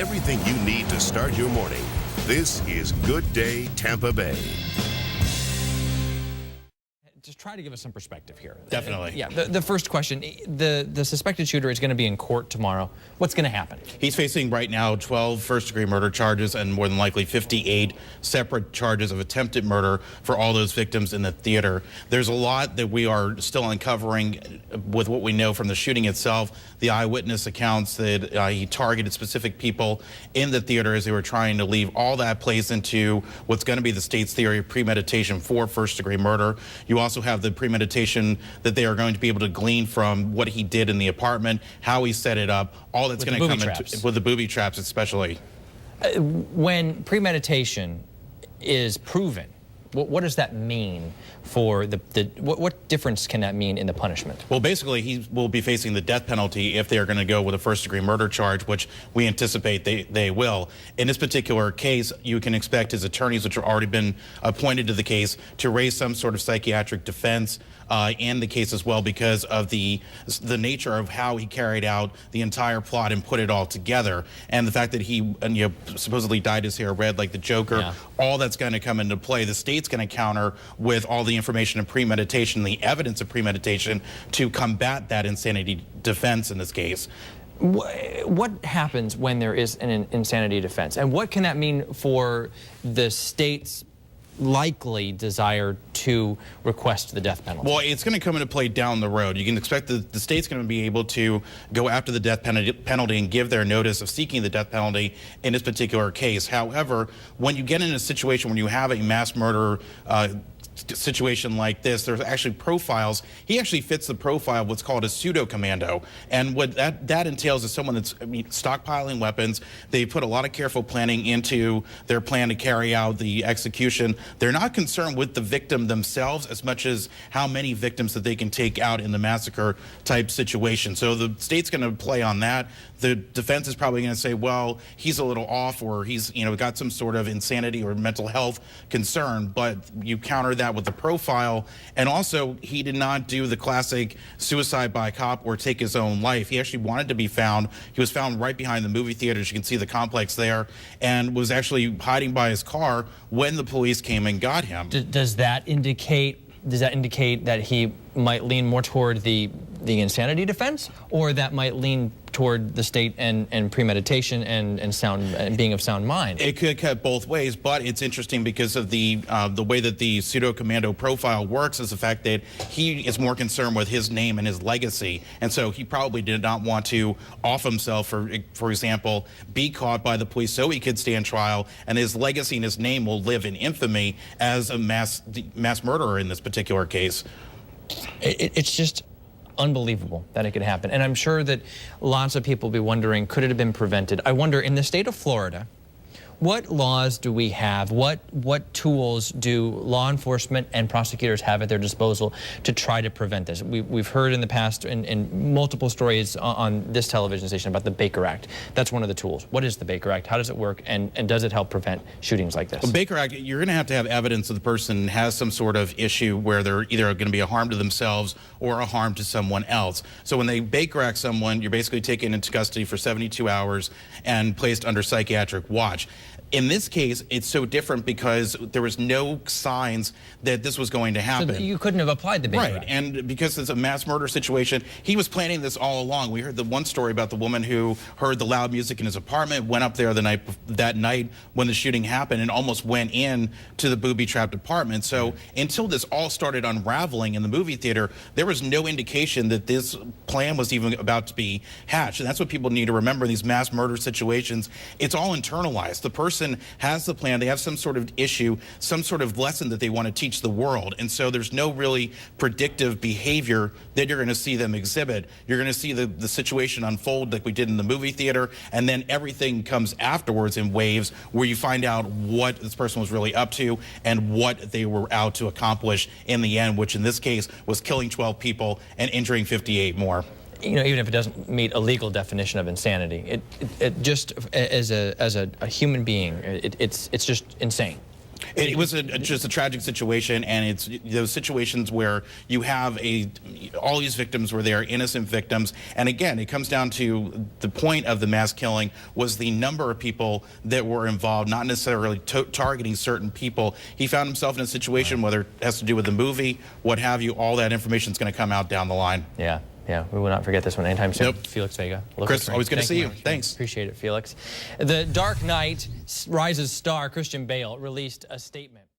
everything you need to start your morning. This is Good Day Tampa Bay. Just try to give us some perspective here. Definitely. Yeah, the first question, the suspected shooter is going to be in court tomorrow. What's going to happen? He's facing right now 12 first-degree murder charges and more than likely 58 separate charges of attempted murder for all those victims in the theater. There's a lot that we are still uncovering with what we know from the shooting itself, the eyewitness accounts that he targeted specific people in the theater as they were trying to leave. All that plays into what's going to be the state's theory of premeditation for first-degree murder. You also have the premeditation that they are going to be able to glean from what he did in the apartment, how he set it up, all that's going to come into with the booby traps especially. When premeditation is proven, what does that mean for what difference can that mean in the punishment? Well, basically, he will be facing the death penalty if they are going to go with a first-degree murder charge, which we anticipate they will. In this particular case, you can expect his attorneys, which have already been appointed to the case, to raise some sort of psychiatric defense in the case as well because of the nature of how he carried out the entire plot and put it all together, and the fact that he supposedly dyed his hair red like the Joker. Yeah. All that's going to come into play. The state's going to counter with all the information of premeditation, the evidence of premeditation, to combat that insanity defense in this case. What happens when there is an insanity defense, and what can that mean for the state's likely desire to request the death penalty? Well, it's going to come into play down the road. You can expect that the state's going to be able to go after the death penalty and give their notice of seeking the death penalty in this particular case. However, when you get in a situation when you have a mass murder situation like this, there's actually profiles. He actually fits the profile of what's called a pseudo commando, and what that entails is someone that's stockpiling weapons. They put a lot of careful planning into their plan to carry out the execution. They're not concerned with the victim themselves as much as how many victims that they can take out in the massacre type situation. So the state's going to play on that. The defense is probably going to say, well, he's a little off, or he's got some sort of insanity or mental health concern, but you counter that with the profile. And also, he did not do the classic suicide by cop or take his own life. He actually wanted to be found. He was found right behind the movie theaters. You can see the complex there, and was actually hiding by his car when the police came and got him. Does that indicate that he might lean more toward the insanity defense, or that might lean toward the state and premeditation and being of sound mind? It could cut both ways, but it's interesting because of the way that the pseudo commando profile works is the fact that he is more concerned with his name and his legacy, and so he probably did not want to off himself, for example, be caught by the police so he could stand trial, and his legacy and his name will live in infamy as a mass murderer in this particular case. It's just unbelievable that it could happen. And I'm sure that lots of people will be wondering, could it have been prevented? I wonder, in the state of Florida, what laws do we have? What tools do law enforcement and prosecutors have at their disposal to try to prevent this? We've heard in the past in multiple stories on this television station about the Baker Act. That's one of the tools. What is the Baker Act? How does it work? And does it help prevent shootings like this? The Baker Act, you're going to have evidence that the person has some sort of issue where they're either going to be a harm to themselves or a harm to someone else. So when they Baker Act someone, you're basically taken into custody for 72 hours and placed under psychiatric watch. In this case, it's so different because there was no signs that this was going to happen. So you couldn't have applied the Baker Act. And because it's a mass murder situation, he was planning this all along. We heard the one story about the woman who heard the loud music in his apartment, went up there that night when the shooting happened, and almost went in to the booby-trapped apartment. So until this all started unraveling in the movie theater, there was no indication that this plan was even about to be hatched. And that's what people need to remember in these mass murder situations. It's all internalized. The person has the plan, they have some sort of issue, some sort of lesson that they want to teach the world, and so there's no really predictive behavior that you're going to see them exhibit. You're going to see the situation unfold like we did in the movie theater, and then everything comes afterwards in waves where you find out what this person was really up to and what they were out to accomplish in the end, which in this case was killing 12 people and injuring 58 more. Even if it doesn't meet a legal definition of insanity, it just as a human being, it's just insane. It was just a tragic situation, and it's those situations where you have all these victims where they are innocent victims. And again, it comes down to the point of the mass killing was the number of people that were involved, not necessarily targeting certain people. He found himself in a situation, whether it has to do with the movie, what have you, all that information is going to come out down the line. Yeah. Yeah, we will not forget this one anytime soon. Nope. Felix Vega. Chris, always good to see you. Thanks. Appreciate it, Felix. The Dark Knight Rises star Christian Bale released a statement.